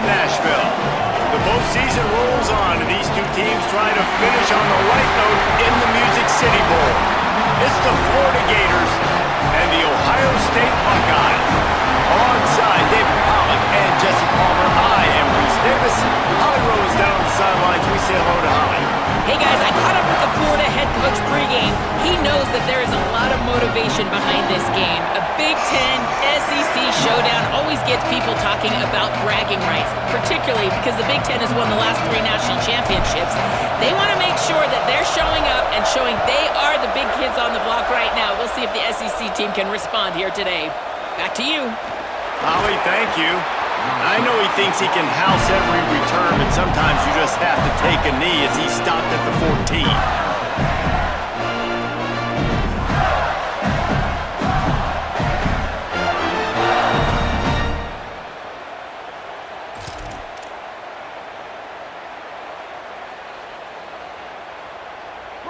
Nashville. The postseason rolls on, and these two teams try to finish on the right note in the Music City Bowl. It's the Florida Gators and the Ohio State Buckeyes. Alongside David Pollack and Jesse Palmer, I am Reese Davis. Holly Rose down on the sidelines. We say hello to Holly. Hey guys, I caught up with the Florida head coach pregame. He knows that there is a lot of motivation behind this game. A Big Ten SEC showdown always gets people talking about bragging rights, particularly because the Big Ten has won the last 3 national championships. They want to make sure that they're showing up and showing they are the big kids on the block right now. We'll see if the SEC team can respond here today. Back to you. Holly, thank you. I know he thinks he can house every return, but sometimes you just have to take a knee as he stopped at the 14.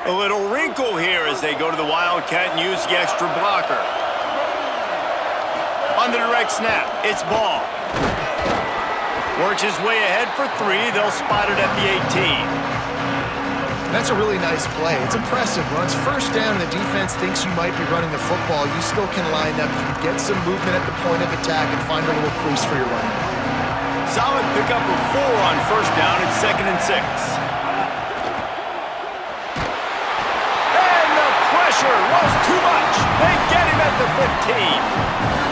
A little wrinkle here as they go to the Wildcat and use the extra blocker. On the direct snap, it's Ball. Works his way ahead for 3. They'll spot it at the 18. That's a really nice play. It's impressive. Runs first down and the defense thinks you might be running the football. You still can line up, get some movement at the point of attack, and find a little crease for your running back. Solid pickup of 4 on first down. It's 2nd and 6. Was too much. They get him at the 15.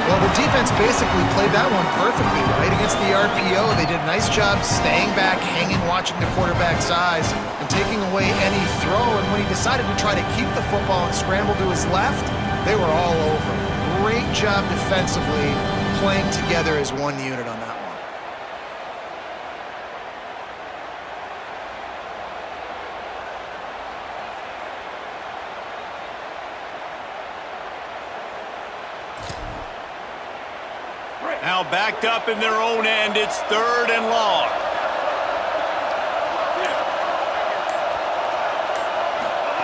Well, the defense basically played that one perfectly, right? Against the RPO, they did a nice job staying back, hanging, watching the quarterback's eyes, and taking away any throw. And when he decided to try to keep the football and scramble to his left, they were all over. Great job defensively, playing together as one unit on that one. Now backed up in their own end, it's 3rd and long.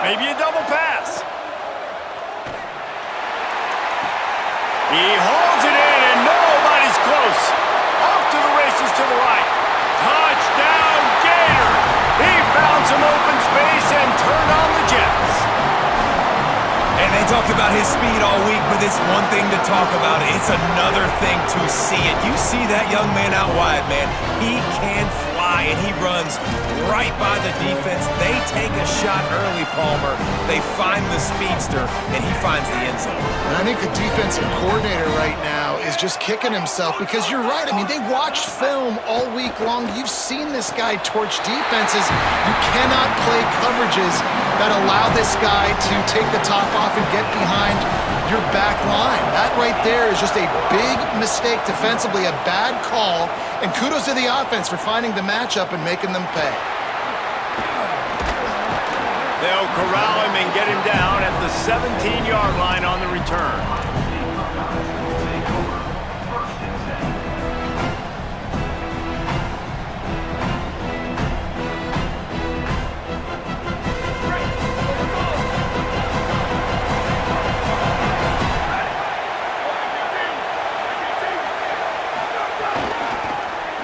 Maybe a double pass. He holds it in and nobody's close. Off to the races to the right. Touchdown Gators! He found some open space and turned on the Jets. And they talked about his speed all week, but it's one thing to talk about. It's another thing to see it. You see that young man out wide, man. He can fly, and he runs right by the defense. They take a shot early, Palmer. They find the speedster, and he finds the end zone. And I think the defensive coordinator right now is just kicking himself because you're right. I mean, they watched film all week long. You've seen this guy torch defenses. You cannot play coverages that allow this guy to take the top off and get behind your back line. That right there is just a big mistake defensively, a bad call, and kudos to the offense for finding the matchup and making them pay. They'll corral him and get him down at the 17-yard line on the return.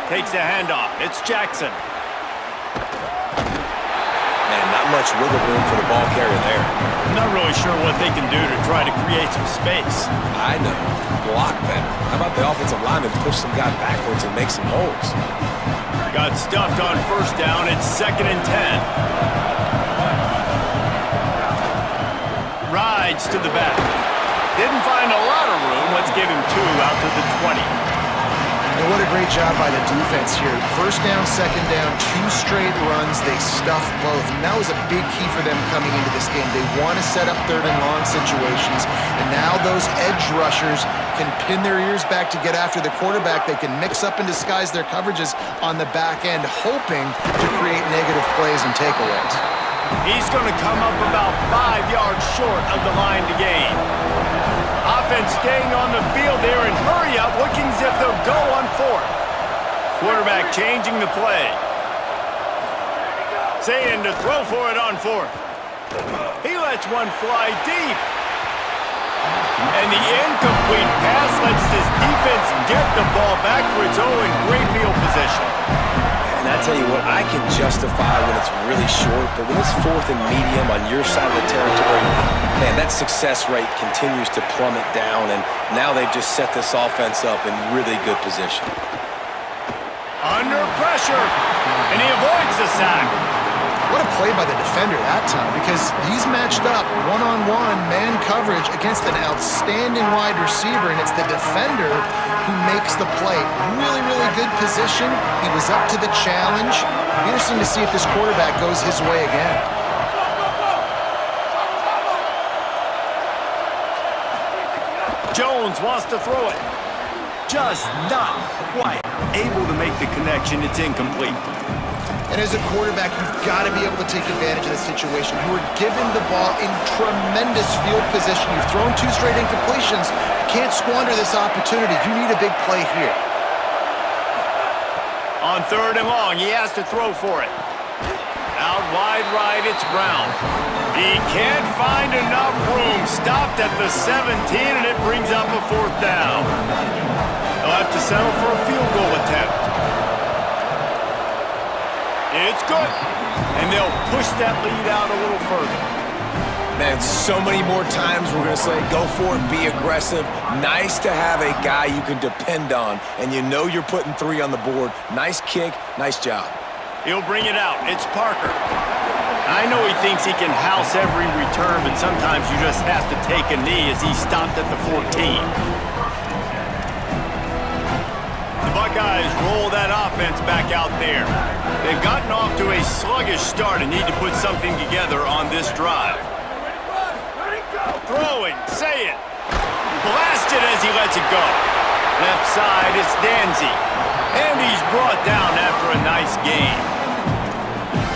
Takes the handoff. It's Jackson. Man, not much wiggle room for the ball carrier there. I'm not really sure what they can do to try to create some space. I know. Block better. How about the offensive lineman push some guy backwards and make some holes? Got stuffed on first down. It's 2nd and 10. Rides to the back. Didn't find a lot of room. Let's give him 2 out to the 20. And what a great job by the defense here. First down, second down, 2 straight runs. They stuffed both. And that was a big key for them coming into this game. They want to set up 3rd and long situations. And now those edge rushers can pin their ears back to get after the quarterback. They can mix up and disguise their coverages on the back end, hoping to create negative plays and takeaways. He's going to come up about 5 yards short of the line to gain. Offense staying on the field there and hurry up, looking as if they'll go on 4th. Quarterback changing the play. Saying to throw for it on 4th. He lets one fly deep. And the incomplete pass lets this defense get the ball back for its own great field position. can justify when it's really short, but when it's 4th and medium on your side of the territory, man, that success rate continues to plummet down, and now they've just set this offense up in really good position. Under pressure, and he avoids the sack. What a play by the defender that time, because he's matched up one-on-one man coverage against an outstanding wide receiver, and it's the defender who makes the play. Really, really good position. He was up to the challenge. Interesting to see if this quarterback goes his way again. Jones wants to throw it. Just not quite able to make the connection. It's incomplete. And as a quarterback, you've got to be able to take advantage of the situation. You were given the ball in tremendous field position. You've thrown 2 straight incompletions. You can't squander this opportunity. You need a big play here. On 3rd and long, he has to throw for it. Out wide right, it's Brown. He can't find enough room. Stopped at the 17, and it brings up a 4th down. They'll have to settle for a field goal attempt. It's good, and they'll push that lead out a little further. Man, so many more times we're going to say, go for it, be aggressive. Nice to have a guy you can depend on, and you know you're putting 3 on the board. Nice kick, nice job. He'll bring it out. It's Parker. I know he thinks he can house every return, but sometimes you just have to take a knee as he stopped at the 14. The Buckeyes roll that offense back out there. They've gotten off to a sluggish start and need to put something together on this drive. Throwing, say it. Blasted as he lets it go. Left side, it's Danzy. And he's brought down after a nice game.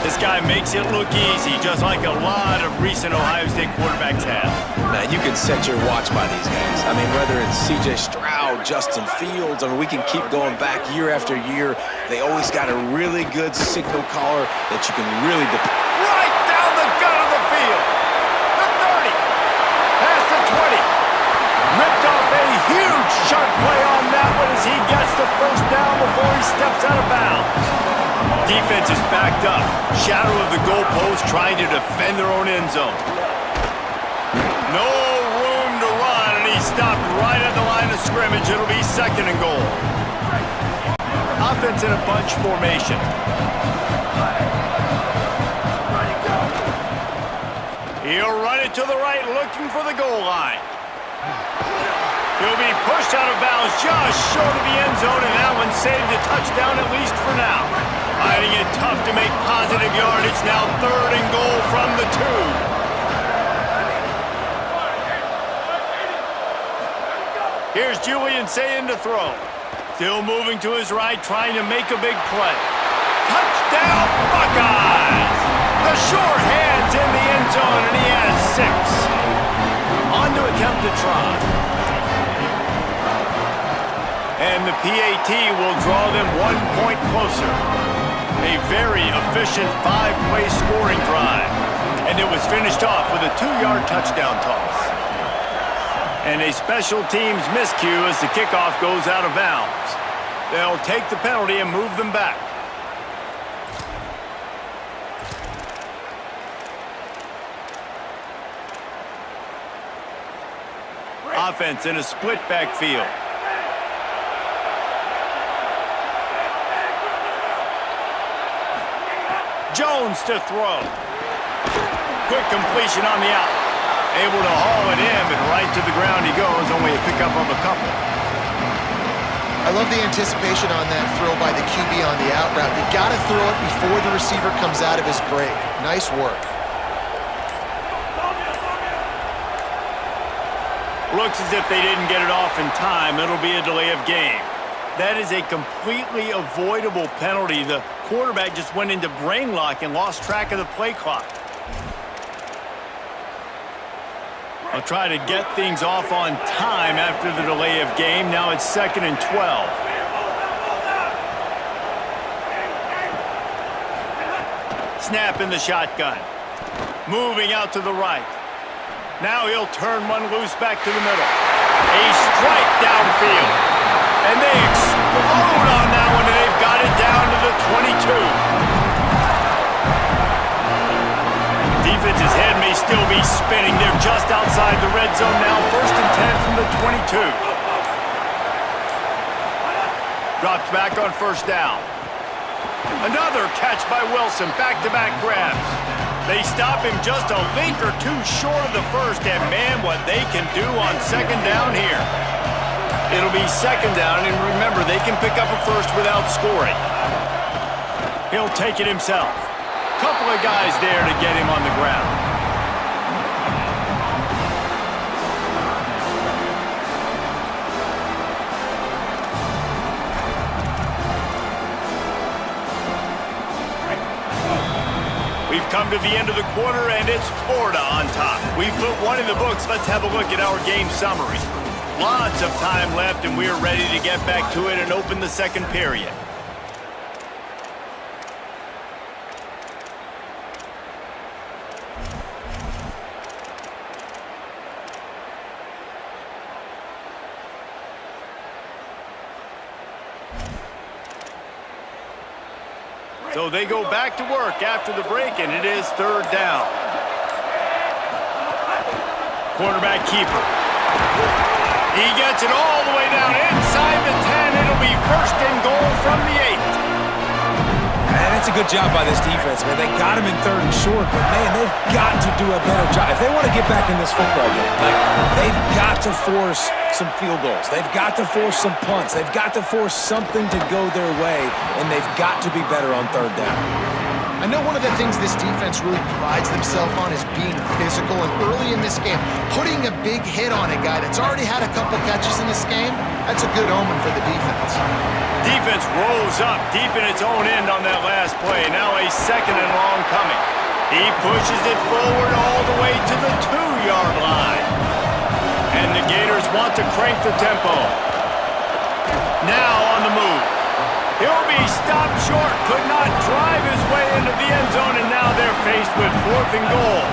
This guy makes it look easy, just like a lot of recent Ohio State quarterbacks have. Now, you can set your watch by these guys. I mean, whether it's C.J. Stroud, Justin Fields, I mean, we can keep going back year after year. They always got a really good signal caller that you can really depend. Right down the gut of the field. The 30. Past the 20. Ripped off a huge sharp play on that one as he gets the 1st down before he steps out of bounds. Defense is backed up. Shadow of the goalpost trying to defend their own end zone. No room to run, and he stopped right at the line of scrimmage. It'll be 2nd and goal. Offense in a bunch formation. He'll run it to the right, looking for the goal line. He'll be pushed out of bounds just short of the end zone, and that one saved a touchdown at least for now. Finding it tough to make positive yardage. Now 3rd and goal from the 2. Here's Julian saying to throw. Still moving to his right, trying to make a big play. Touchdown, Buckeyes! The sure hands in the end zone, and he has 6. On to attempt to try. And the PAT will draw them 1 point closer. A very efficient 5-play scoring drive. And it was finished off with a 2-yard touchdown toss. And a special teams miscue as the kickoff goes out of bounds. They'll take the penalty and move them back. Offense in a split backfield. Jones to throw. Quick completion on the out. Able to haul it in, and right to the ground he goes, only a pickup of a couple. I love the anticipation on that throw by the QB on the out route. You got to throw it before the receiver comes out of his break. Nice work. Looks as if they didn't get it off in time. It'll be a delay of game. That is a completely avoidable penalty. The quarterback just went into brain lock and lost track of the play clock. I'll try to get things off on time after the delay of game. Now it's 2nd and 12. Snap in the shotgun. Moving out to the right. Now he'll turn one loose back to the middle. A strike downfield. And they explode on that one, and they've got it down to the 22. just outside the red zone now. 1st and 10 from the 22. Drops back on 1st down. Another catch by Wilson. Back-to-back grabs. They stop him just a link or two short of the 1st, and man, what they can do on 2nd down here. It'll be 2nd down, and remember, they can pick up a 1st without scoring. He'll take it himself. Couple of guys there to get him on the ground. We've come to the end of the quarter, and it's Florida on top. We've put one in the books. Let's have a look at our game summary. Lots of time left, and we're ready to get back to it and open the 2nd period. So they go back to work after the break, and it is 3rd down. Quarterback keeper. He gets it all the way down inside the 10. It'll be 1st and goal from the 8. Man, that's a good job by this defense, man. They got him in 3rd and short, but, man, they've got to do a better job. If they want to get back in this football game, they've got to force some field goals. They've got to force some punts. They've got to force something to go their way, and they've got to be better on 3rd down. I know one of the things this defense really prides themselves on is being physical, and early in this game, putting a big hit on a guy that's already had a couple catches in this game, that's a good omen for the defense. Defense rolls up deep in its own end on that last play. Now a 2nd and long coming. He pushes it forward all the way to the 2-yard line. And the Gators want to crank the tempo. Now on the move. He'll be stopped short, could not drive his way into the end zone, and now they're faced with 4th and goal.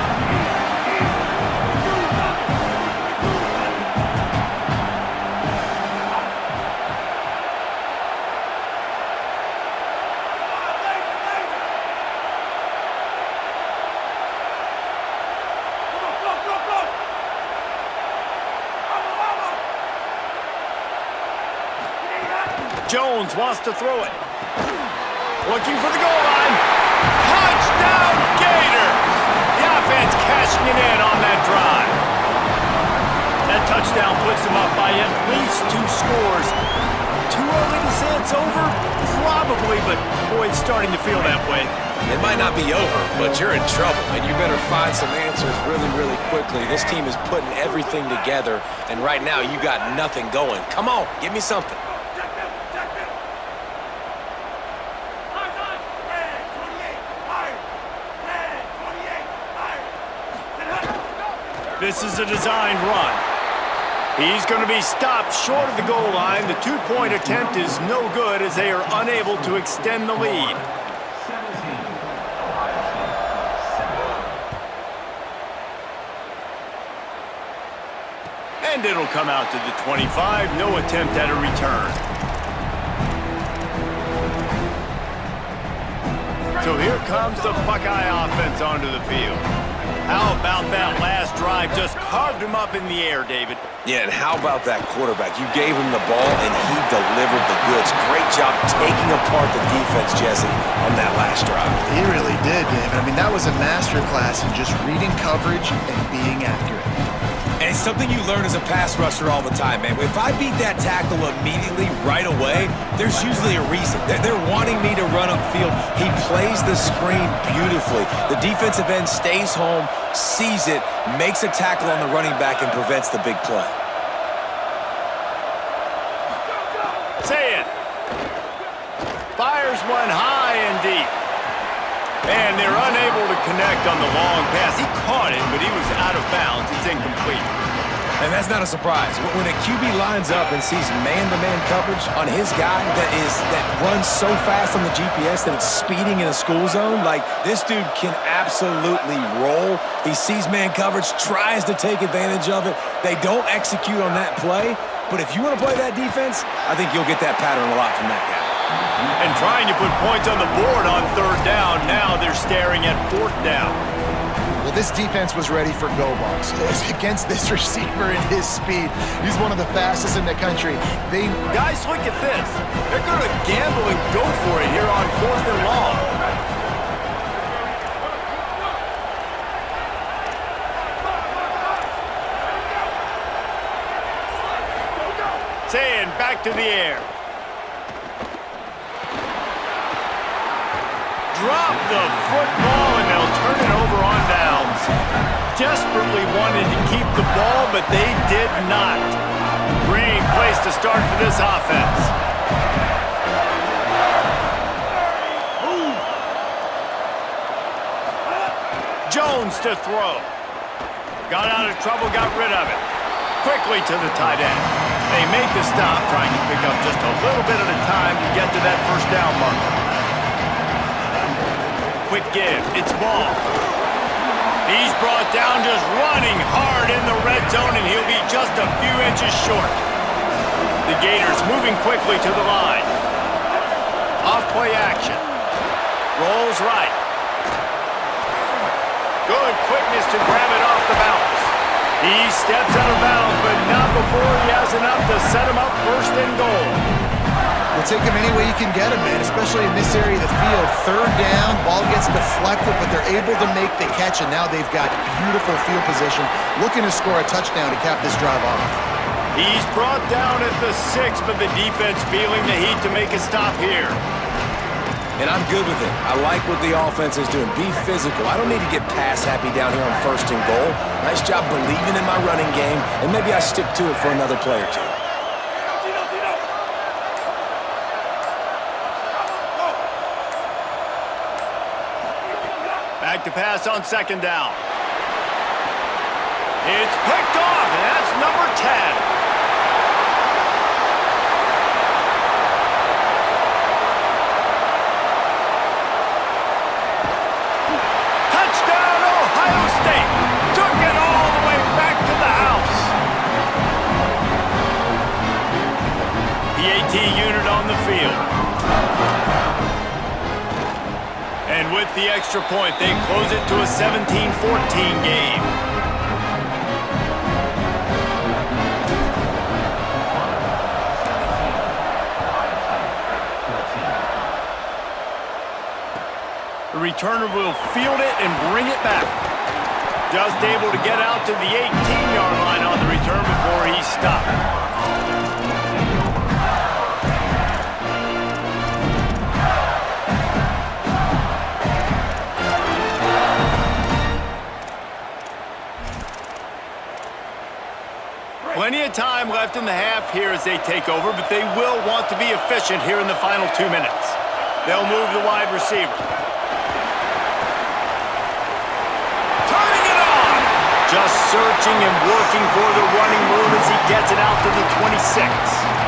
Jones wants to throw it. Looking for the goal line. Touchdown, Gators! The offense cashing it in on that drive. That touchdown puts them up by at least 2 scores. Too early to say it's over? Probably, but boy, it's starting to feel that way. It might not be over, but you're in trouble, and you better find some answers really, really quickly. This team is putting everything together, and right now you got nothing going. Come on, give me something. This is a designed run. He's going to be stopped short of the goal line. The 2-point attempt is no good as they are unable to extend the lead. And it'll come out to the 25. No attempt at a return. So here comes the Buckeye offense onto the field. How about that last drive? Just carved him up in the air, David. Yeah, and how about that quarterback? You gave him the ball, and he delivered the goods. Great job taking apart the defense, Jesse, on that last drive. He really did, David. I mean, that was a masterclass in just reading coverage and being accurate. And it's something you learn as a pass rusher all the time, man. If I beat that tackle immediately, right away, there's usually a reason. They're wanting me to run upfield. He plays the screen beautifully. The defensive end stays home, sees it, makes a tackle on the running back, and prevents the big play. Say it. Fires one high and deep. And they're unable to connect on the long pass. He caught it, but he was out of bounds. It's incomplete. And that's not a surprise. When a QB lines up and sees man-to-man coverage on his guy that runs so fast on the GPS that it's speeding in a school zone, like, this dude can absolutely roll. He sees man coverage, tries to take advantage of it. They don't execute on that play. But if you want to play that defense, I think you'll get that pattern a lot from that guy. And trying to put points on the board on 3rd down. Now they're staring at 4th down. Well, this defense was ready for go balls. Against this receiver and his speed, he's one of the fastest in the country. Guys, look at this. They're going to gamble and go for it here on 4th and long. Saying back to the air. Drop the football and they'll turn it over on downs. Desperately wanted to keep the ball, but they did not. Great place to start for this offense. Jones to throw. Got out of trouble, got rid of it. Quickly to the tight end. They make the stop, trying to pick up just a little bit at a time to get to that first down marker. Quick give, it's ball. He's brought down just running hard in the red zone, and he'll be just a few inches short. The Gators moving quickly to the line. Off-play action. Rolls right. Good quickness to grab it off the bounce. He steps out of bounds, but not before he has enough to set him up first and goal. We'll take him any way you can get him, man, especially in this area of the field. 3rd down, ball gets deflected, but they're able to make the catch, and now they've got beautiful field position, looking to score a touchdown to cap this drive off. He's brought down at the 6, but the defense feeling the heat to make a stop here. And I'm good with it. I like what the offense is doing. Be physical. I don't need to get pass happy down here on 1st and goal. Nice job believing in my running game, and maybe I stick to it for another play or two. Back to pass on 2nd down. It's picked off, and that's number 10. Touchdown, Ohio State. Took it all the way back to the house. PAT unit on the field. And with the extra point, they close it to a 17-14 game. The returner will field it and bring it back. Just able to get out to the 18-yard line on the return before he stopped. Plenty of time left in the half here as they take over, but they will want to be efficient here in the final 2 minutes. They'll move the wide receiver. Turning it on! Just searching and working for the running room as he gets it out to the 26.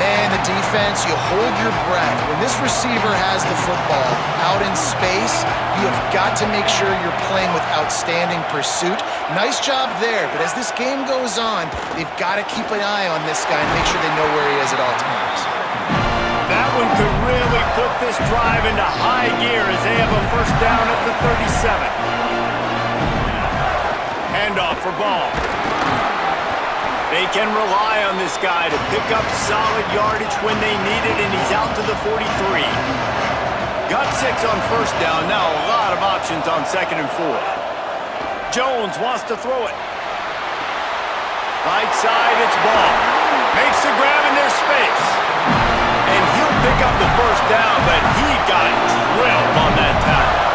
Man, the defense, you hold your breath. When this receiver has the football out in space, you have got to make sure you're playing with outstanding pursuit. Nice job there, but as this game goes on, they've got to keep an eye on this guy and make sure they know where he is at all times. That one could really put this drive into high gear as they have a first down at the 37. Handoff for ball. They can rely on this guy to pick up solid yardage when they need it, and he's out to the 43. Got 6 on first down, now a lot of options on 2nd and 4. Jones wants to throw it. Right side, it's ball. Makes the grab in their space. And he'll pick up the first down, but he got drilled on that tackle.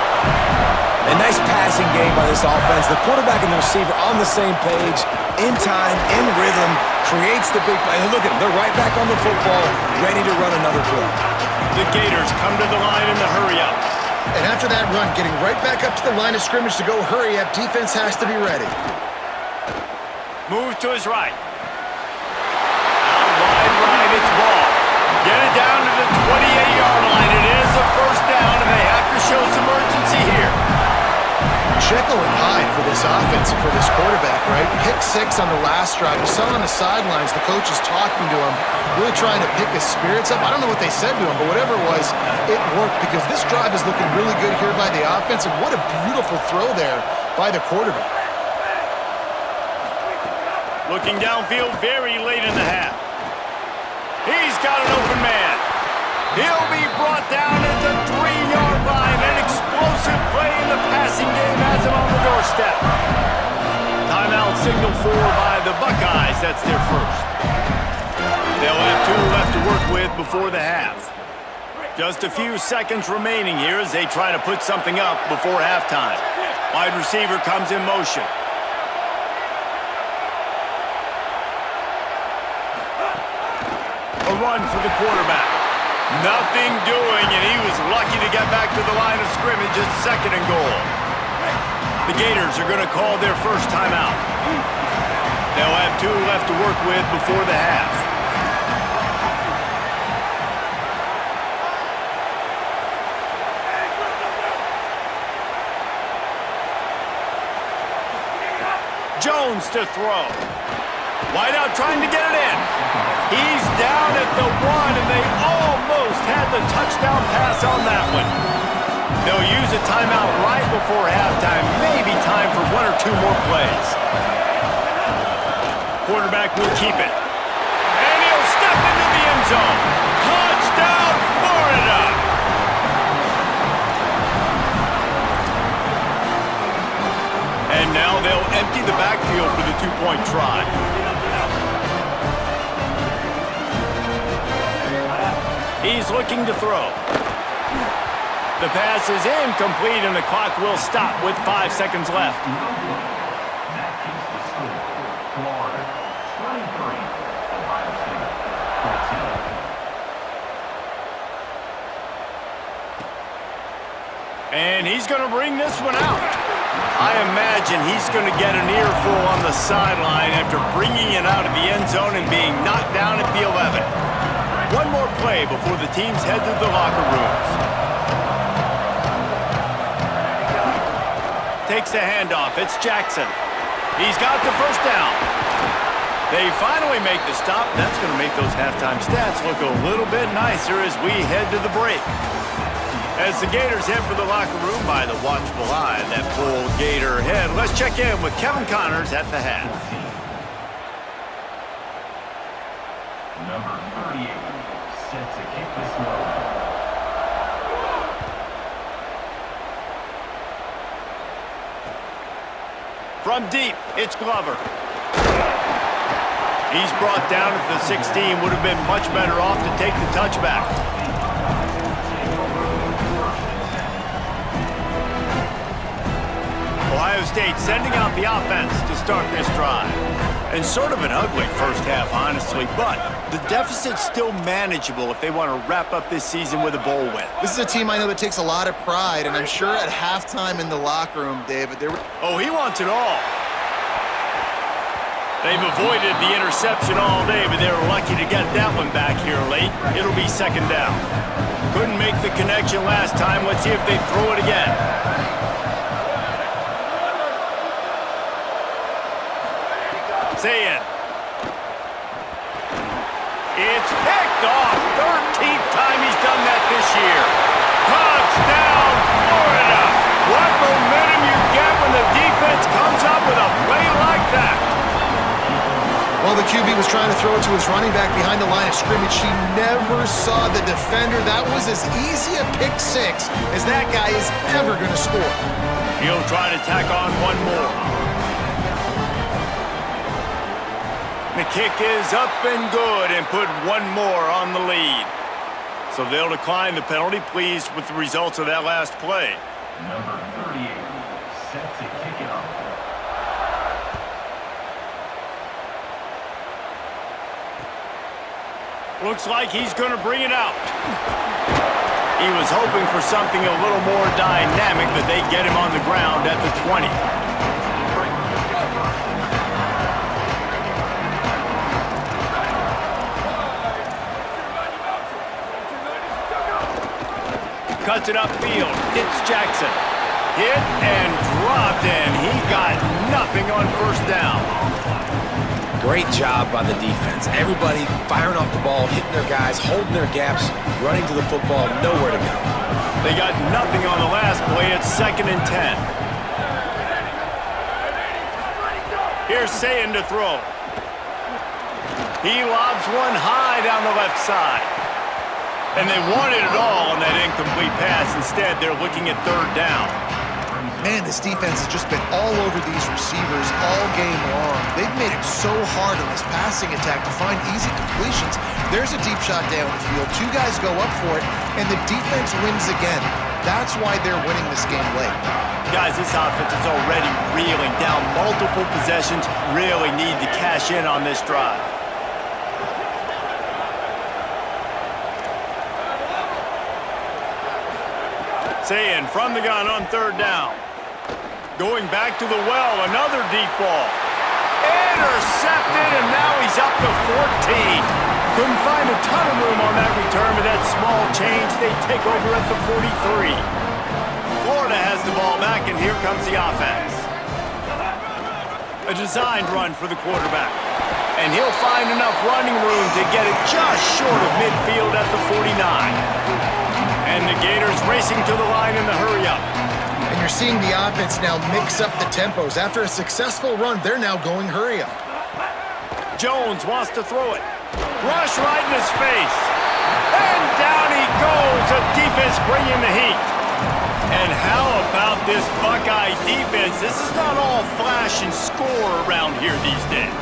A nice passing game by this offense. The quarterback and the receiver on the same page, in time, in rhythm, creates the big play. And look at them, they're right back on the football, ready to run another play. The Gators come to the line in the hurry-up. And after that run, getting right back up to the line of scrimmage to go hurry up, defense has to be ready. Move to his right. Out wide right, it's ball. Get it down to the 28-yard line. It is a first down, and they have to show some urgency here. Jekyll and Hyde for this offense and for this quarterback. right? Pick 6 on the last drive. You saw on the sidelines, the coach is talking to him, really trying to pick his spirits up. I don't know what they said to him, but whatever it was, it worked because this drive is looking really good here by the offense, and what a beautiful throw there by the quarterback. Looking downfield very late in the half. He's got an open man. He'll be brought down at the 3-yard line. An explosive play in the passing game has him on the doorstep. Timeout signal for by the Buckeyes. That's their first. They'll have 2 left to work with before the half. Just a few seconds remaining here as they try to put something up before halftime. Wide receiver comes in motion. A run for the quarterback. Nothing doing, and he was lucky to get back to the line of scrimmage at 2nd and goal. The Gators are going to call their first timeout. They'll have 2 left to work with before the half. Jones to throw. Wide out trying to get it in. He's down at the 1, and they almost had the touchdown pass on that one. They'll use a timeout right before halftime. Maybe time for 1 or 2 more plays. Quarterback will keep it. And he'll step into the end zone. Touchdown, Florida! And now they'll empty the backfield for the 2-point try. He's looking to throw. The pass is incomplete, and the clock will stop with 5 seconds left. And he's going to bring this one out. I imagine he's going to get an earful on the sideline after bringing it out of the end zone and being knocked down at the 11. 1 more play before the teams head to the locker rooms. Takes the handoff. It's Jackson. He's got the first down. They finally make the stop. That's going to make those halftime stats look a little bit nicer as we head to the break. As the Gators head for the locker room by the watchful eye, that full Gator head. Let's check in with Kevin Connors at the half. Number 38, set to kick this one. From deep, it's Glover. He's brought down at the 16. Would have been much better off to take the touchback. Ohio State sending out the offense to start this drive. And sort of an ugly first half, honestly, but the deficit's still manageable if they want to wrap up this season with a bowl win. This is a team I know that takes a lot of pride, and I'm sure at halftime in the locker room, David, they were... Oh, he wants it all. They've avoided the interception all day, but they were lucky to get that one back here late. It'll be 2nd down. Couldn't make the connection last time. Let's see if they throw it again. Saying. It's picked off. 13th time he's done that this year. Touchdown, Florida. What momentum you get when the defense comes up with a play like that. Well, the QB was trying to throw it to his running back behind the line of scrimmage. He never saw the defender. That was as easy a pick 6 as that guy is ever going to score. He'll try to tack on 1 more. The kick is up and good and put 1 more on the lead. So they'll decline the penalty, pleased with the results of that last play. Number 38, set to kick it off. Looks like he's going to bring it out. He was hoping for something a little more dynamic, but they get him on the ground at the 20. Cuts it upfield. It's Jackson. Hit and dropped, and he got nothing on first down. Great job by the defense. Everybody firing off the ball, hitting their guys, holding their gaps, running to the football, nowhere to go. They got nothing on the last play. It's 2nd and 10. Here's Sayin to throw. He lobs one high down the left side. And they wanted it all on that incomplete pass. Instead, they're looking at 3rd down. Man, this defense has just been all over these receivers all game long. They've made it so hard on this passing attack to find easy completions. There's a deep shot down the field. 2 guys go up for it, and the defense wins again. That's why they're winning this game late. Guys, this offense is already reeling down multiple possessions. Really need to cash in on this drive. Sayin from the gun on 3rd down. Going back to the well, another deep ball. Intercepted, and now he's up to 14. Couldn't find a ton of room on that return, but that small change, they take over at the 43. Florida has the ball back, and here comes the offense. A designed run for the quarterback. And he'll find enough running room to get it just short of midfield at the 49. And the Gators racing to the line in the hurry-up. And you're seeing the offense now mix up the tempos. After a successful run, they're now going hurry-up. Jones wants to throw it. Rush right in his face. And down he goes. The defense bringing the heat. And how about this Buckeye defense? This is not all flash and score around here these days.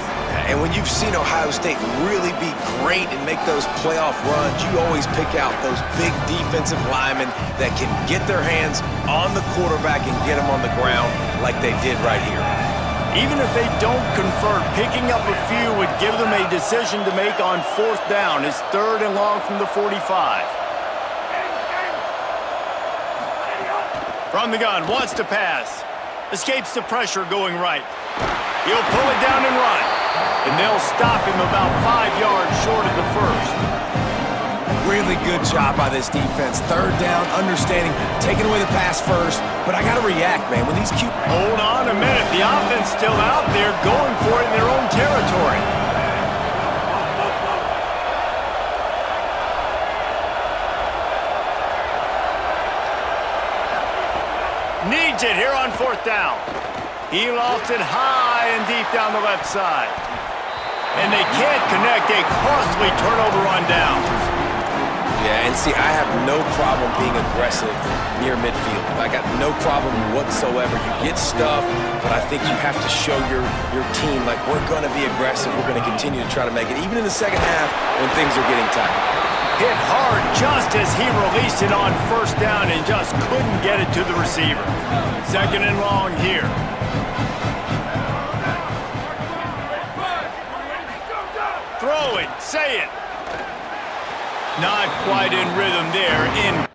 And when you've seen Ohio State really be great and make those playoff runs, you always pick out those big defensive linemen that can get their hands on the quarterback and get him on the ground like they did right here. Even if they don't convert, picking up a few would give them a decision to make on 4th down. It's 3rd and long from the 45. From the gun, wants to pass. Escapes the pressure going right. He'll pull it down and run. And they'll stop him about 5 yards short of the 1st. Really good job by this defense. 3rd down, understanding, taking away the pass first. But I got to react, man. When these Hold on a minute. The offense still out there going for it in their own territory. Needs it here on 4th down. He lofts it high and deep down the left side. And they can't connect. A costly turnover on downs. Yeah, and see, I have no problem being aggressive near midfield. I got no problem whatsoever. You get stuff, but I think you have to show your team, like, we're going to be aggressive. We're going to continue to try to make it, even in the second half when things are getting tight. Hit hard just as he released it on 1st down and just couldn't get it to the receiver. 2nd and long here. Throw it, say it. Not quite in rhythm there.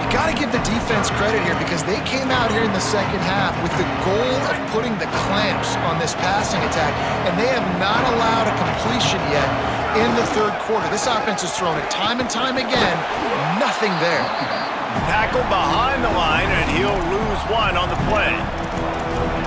You got to give the defense credit here because they came out here in the second half with the goal of putting the clamps on this passing attack, and they have not allowed a completion yet in the 3rd quarter. This offense has thrown it time and time again. Nothing there. Tackled behind the line, and he'll lose one on the play.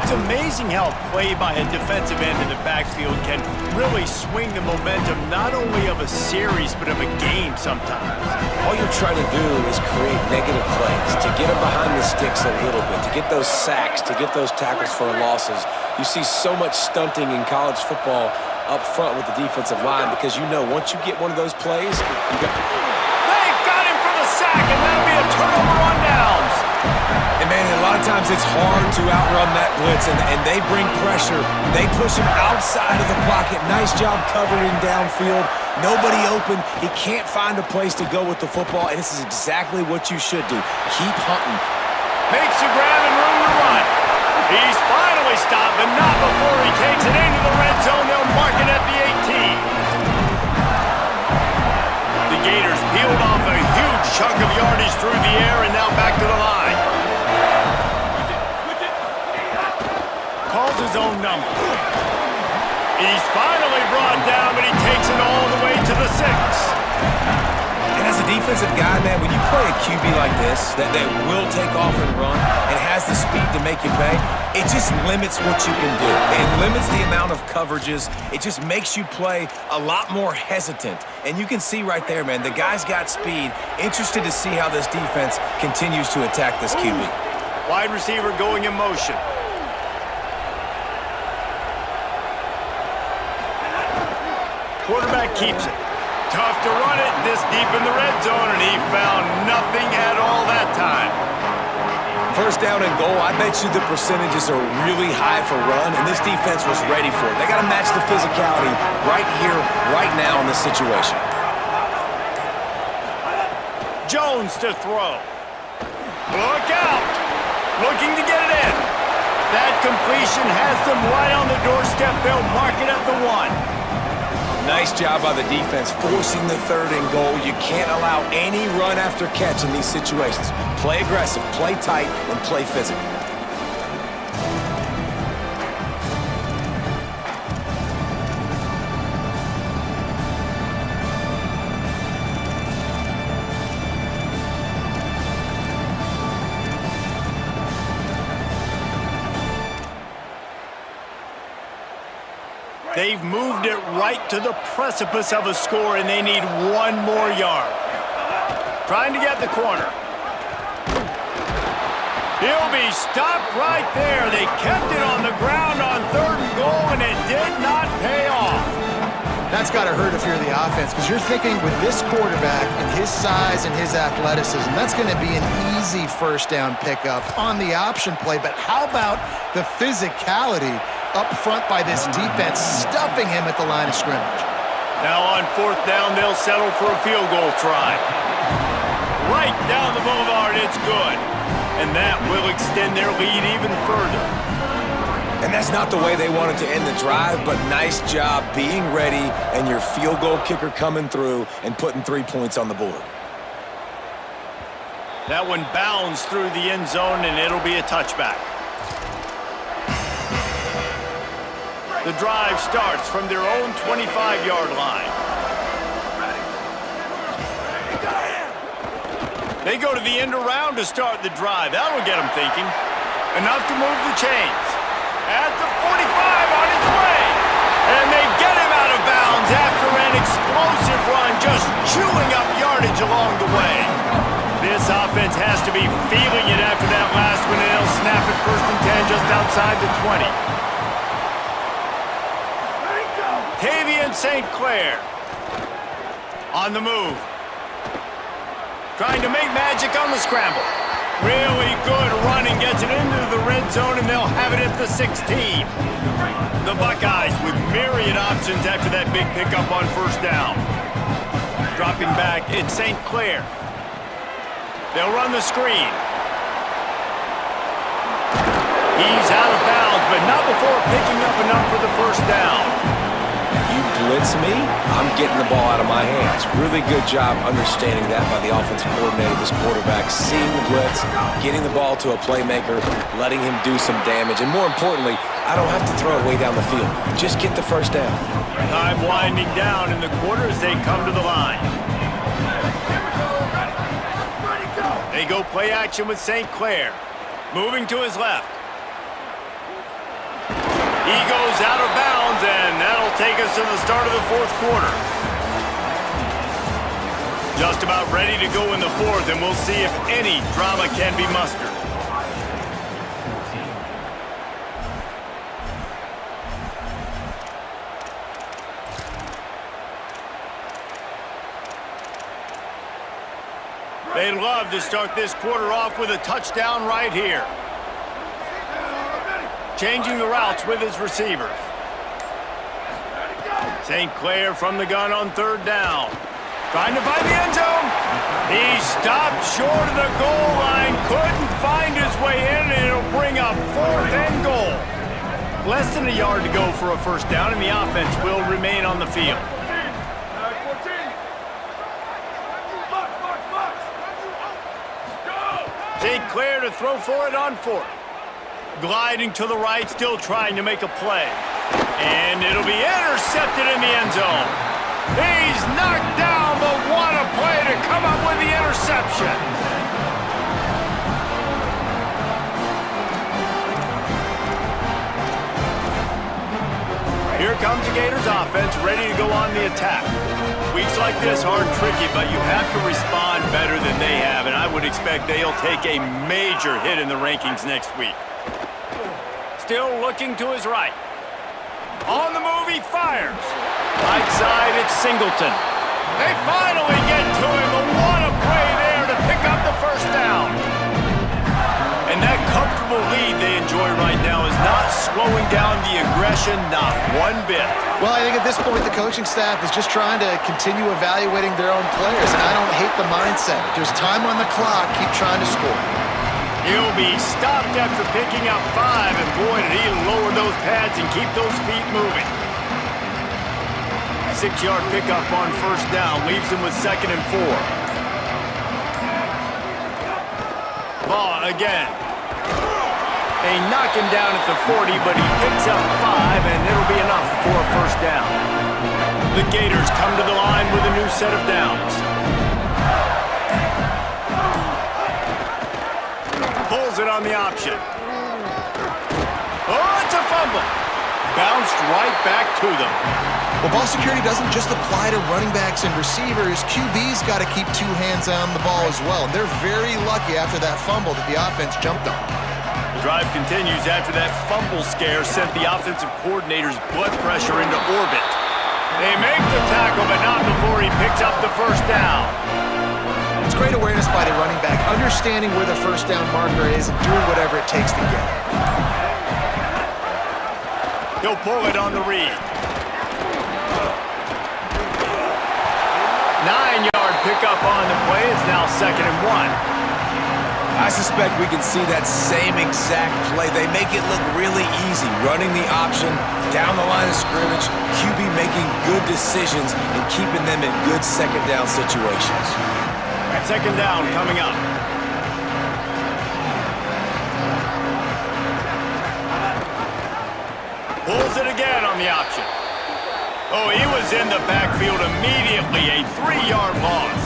It's amazing how play by a defensive end in the backfield can really swing the momentum not only of a series but of a game sometimes. All you're trying to do is create negative plays, to get them behind the sticks a little bit, to get those sacks, to get those tackles for losses. You see so much stunting in college football up front with the defensive line because you know once you get one of those plays, you got... They got him for the sack, and that'll be a turnover on downs. And man, a lot of times it's hard to outrun that blitz, and they bring pressure. They push him outside of the pocket. Nice job covering downfield. Nobody open. He can't find a place to go with the football, and this is exactly what you should do. Keep hunting. Makes the grab and room to run. He's finally stopped, but not before he takes it into the red zone. They'll mark it at the 18. The Gators peeled off a huge chunk of yardage through the air and now back to the line. Calls his own number. He's finally brought down, but he takes it all the way to the 6. And as a defensive guy, man, when you play a QB like this that will take off and run and has the speed to make you pay, it just limits what you can do. It limits the amount of coverages. It just makes you play a lot more hesitant. And you can see right there, man, the guy's got speed. Interested to see how this defense continues to attack this QB. Wide receiver going in motion. Quarterback keeps it. Tough to run it this deep in the red zone, and he found nothing at all that time. First down and goal, I bet you the percentages are really high for run, and this defense was ready for it. They got to match the physicality right here, right now in this situation. Jones to throw. Look out! Looking to get it in. That completion has them right on the doorstep. They'll mark it at the 1. Nice job by the defense, forcing the 3rd and goal. You can't allow any run after catch in these situations. Play aggressive, play tight, and play physical. They've moved it right to the precipice of a score, and they need 1 more yard. Trying to get the corner. He'll be stopped right there. They kept it on the ground on 3rd and goal, and it did not pay off. That's got to hurt if you're the offense, because you're thinking with this quarterback and his size and his athleticism, that's going to be an easy first down pickup on the option play. But how about the physicality up front by this defense, stuffing him at the line of scrimmage? Now on 4th down, they'll settle for a field goal try. Right down the boulevard, it's good. And that will extend their lead even further. And that's not the way they wanted to end the drive, but nice job being ready and your field goal kicker coming through and putting 3 points on the board. That one bounds through the end zone, and it'll be a touchback. The drive starts from their own 25-yard line. They go to the end around to start the drive. That'll get them thinking. Enough to move the chains. At the 45 on his way. And they get him out of bounds after an explosive run, just chewing up yardage along the way. This offense has to be feeling it after that last one, and they'll snap it 1st and 10 just outside the 20. Tavian St. Clair on the move. Trying to make magic on the scramble. Really good running, gets it into the red zone, and they'll have it at the 16. The Buckeyes with myriad options after that big pickup on 1st down. Dropping back, it's St. Clair. They'll run the screen. He's out of bounds, but not before picking up enough for the 1st down. You blitz me, I'm getting the ball out of my hands. Really good job understanding that by the offensive coordinator, this quarterback, seeing the blitz, getting the ball to a playmaker, letting him do some damage, and more importantly, I don't have to throw it way down the field. Just get the 1st down. Time winding down in the quarter as they come to the line. They go play action with St. Clair. Moving to his left. He goes out of bounds, and that'll take us to the start of the 4th quarter. Just about ready to go in the 4th, and we'll see if any drama can be mustered. They'd love to start this quarter off with a touchdown right here. Changing the routes with his receivers. St. Clair from the gun on 3rd down. Trying to find the end zone. He stopped short of the goal line. Couldn't find his way in, and it'll bring up 4th and Less than a yard to go for a first down, and the offense will remain on the field. St. Clair to throw for it on fourth. Gliding to the right, still trying to make a play. And it'll be intercepted in the end zone. He's knocked down, but what a play to come up with the interception. Here comes the Gators offense, ready to go on the attack. Weeks like this are tricky, but you have to respond better than they have, and I would expect they'll take a major hit in the rankings next week. Still looking to his right. On the move, he fires. Right side, it's Singleton. They finally get to him, but what a play there to pick up the first down. And that comfortable lead they enjoy right now is not slowing down the aggression, not one bit. Well, I think at this point the coaching staff is just trying to continue evaluating their own players, and I don't hate the mindset. If there's time on the clock, keep trying to score. He'll be stopped after picking up 5, and boy, did he lower those pads and keep those feet moving. 6-yard pickup on first down leaves him with 2nd and 4. Ball again. They knock him down at the 40, but he picks up 5, and it'll be enough for a first down. The Gators come to the line with a new set of downs. Pulls it on the option. Oh, it's a fumble. Bounced right back to them. Well, ball security doesn't just apply to running backs and receivers. QB's got to keep 2 hands on the ball as well. And they're very lucky after that fumble that the offense jumped on. The drive continues after that fumble scare sent the offensive coordinator's blood pressure into orbit. They make the tackle, but not before he picks up the first down. It's great awareness by the running back, understanding where the first down marker is and doing whatever it takes to get it. He'll pull it on the read. 9-yard pickup on the play. It's now 2nd and 1. I suspect we can see that same exact play. They make it look really easy, running the option down the line of scrimmage, QB making good decisions and keeping them in good second down situations. 2nd down coming up. Pulls it again on the option. Oh, he was in the backfield immediately. A 3-yard loss.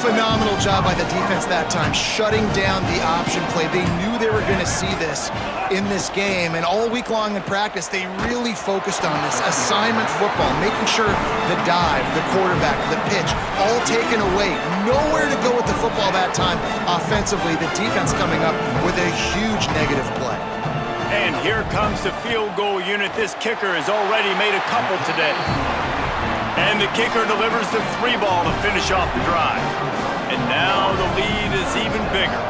Phenomenal job by the defense that time, shutting down the option play. They knew they were going to see this in this game, and all week long in practice, they really focused on this assignment football, making sure the dive, the quarterback, the pitch, all taken away. Nowhere to go with the football that time offensively. The defense coming up with a huge negative play. And here comes the field goal unit. This kicker has already made a couple today. And the kicker delivers the 3 ball to finish off the drive. And now the lead is even bigger.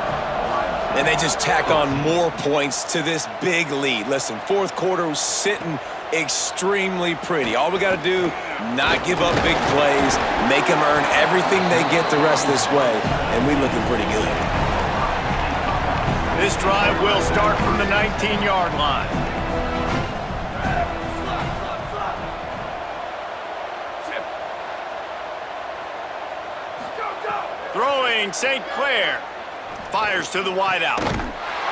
And they just tack on more points to this big lead. Listen, 4th quarter was sitting extremely pretty. All we got to do, not give up big plays, make them earn everything they get the rest of this way, and we looking pretty good. This drive will start from the 19-yard line. Throwing St. Clair. Fires to the wideout.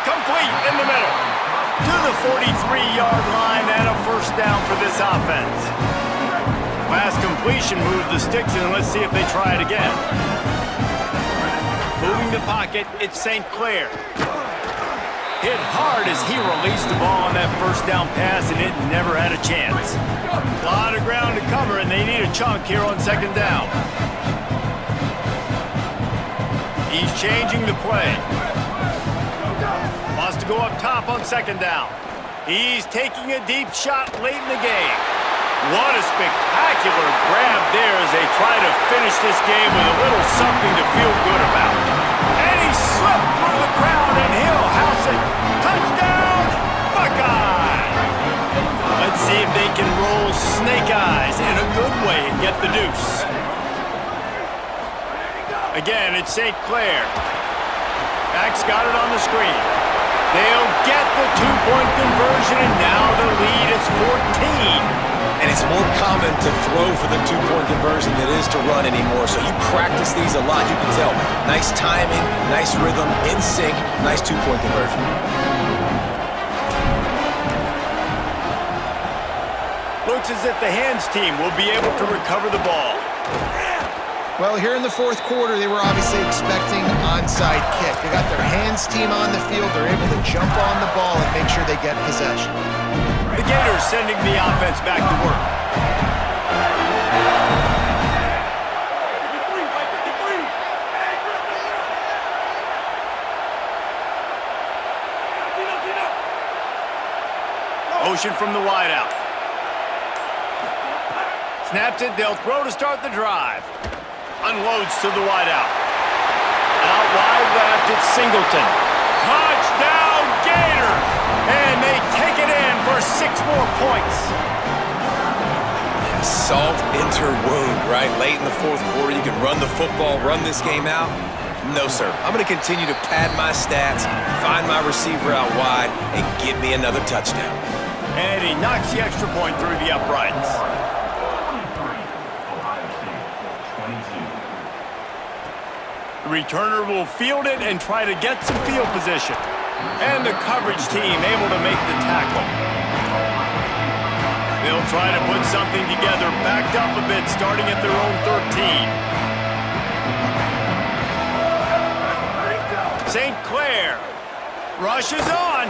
Complete in the middle. To the 43-yard line and a first down for this offense. Last completion moved the sticks, and let's see if they try it again. Moving the pocket, it's St. Clair. Hit hard as he released the ball on that first down pass, and it never had a chance. A lot of ground to cover, and they need a chunk here on 2nd down. He's changing the play. Wants to go up top on 2nd down. He's taking a deep shot late in the game. What a spectacular grab there as they try to finish this game with a little something to feel good about. And he slipped through the crowd, and he'll house it. Touchdown, Buckeye! Let's see if they can roll snake eyes in a good way and get the deuce. Again, it's St. Clair. Max got it on the screen. They'll get the two-point conversion, and now the lead is 14. And it's more common to throw for the two-point conversion than it is to run anymore. So you practice these a lot. You can tell. Nice timing, nice rhythm, in sync, nice two-point conversion. Looks as if the hands team will be able to recover the ball. Well, here in the fourth quarter, they were obviously expecting onside kick. They got their hands team on the field. They're able to jump on the ball and make sure they get possession. The Gators sending the offense back to work. Motion from the wideout. Snaps it, they'll throw to start the drive. Unloads to the wideout. Out wide left, it's Singleton. Touchdown Gators! And they take it in for 6 more points. Salt into wound, right? Late in the fourth quarter, you can run the football, run this game out. No, sir. I'm going to continue to pad my stats, find my receiver out wide, and give me another touchdown. And he knocks the extra point through the uprights. 23, Ohio State, 22. The returner will field it and try to get some field position. And the coverage team able to make the tackle. They'll try to put something together, backed up a bit, starting at their own 13. St. Clair rushes on.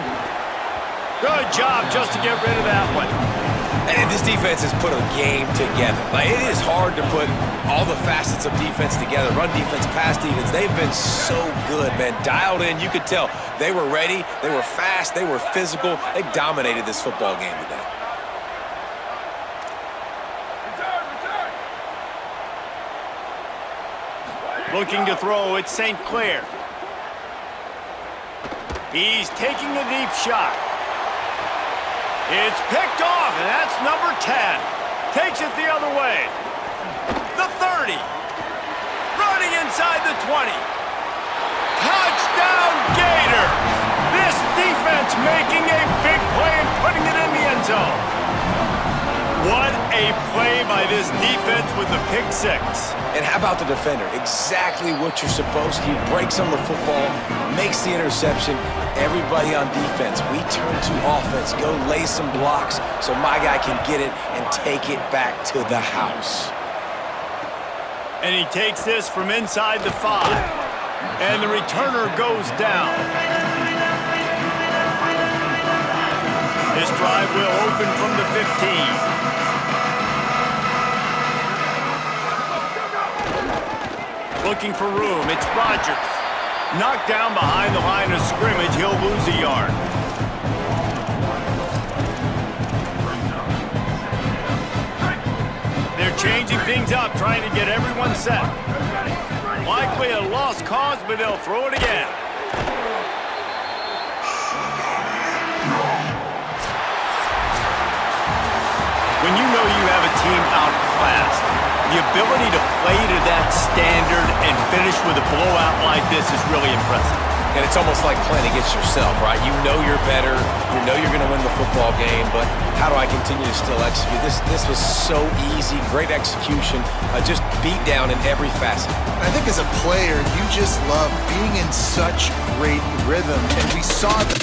Good job just to get rid of that one. And this defense has put a game together. Like, it is hard to put all the facets of defense together. Run defense, pass defense. They've been so good, man. Dialed in. You could tell they were ready. They were fast. They were physical. They dominated this football game today. Looking to throw, it's St. Clair. He's taking a deep shot. It's picked off, and that's number 10. Takes it the other way. The 30. Running inside the 20. Touchdown Gators! This defense making a big play and putting it in the end zone. What a play by this defense with the pick 6. And how about the defender? Exactly what you're supposed to. He breaks on the football, makes the interception. Everybody on defense, we turn to offense. Go lay some blocks so my guy can get it and take it back to the house. And he takes this from inside the 5. And the returner goes down. This drive will open from the 15. Looking for room, it's Rodgers. Knocked down behind the line of scrimmage, he'll lose a yard. They're changing things up, trying to get everyone set. Likely a lost cause, but they'll throw it again. When you know you have a team outclassed, the ability to play to that standard and finish with a blowout like this is really impressive. And it's almost like playing against yourself, right? You know you're better. You know you're going to win the football game, but how do I continue to still execute? This was so easy, great execution, just beat down in every facet. I think as a player, you just love being in such great rhythm, and we saw the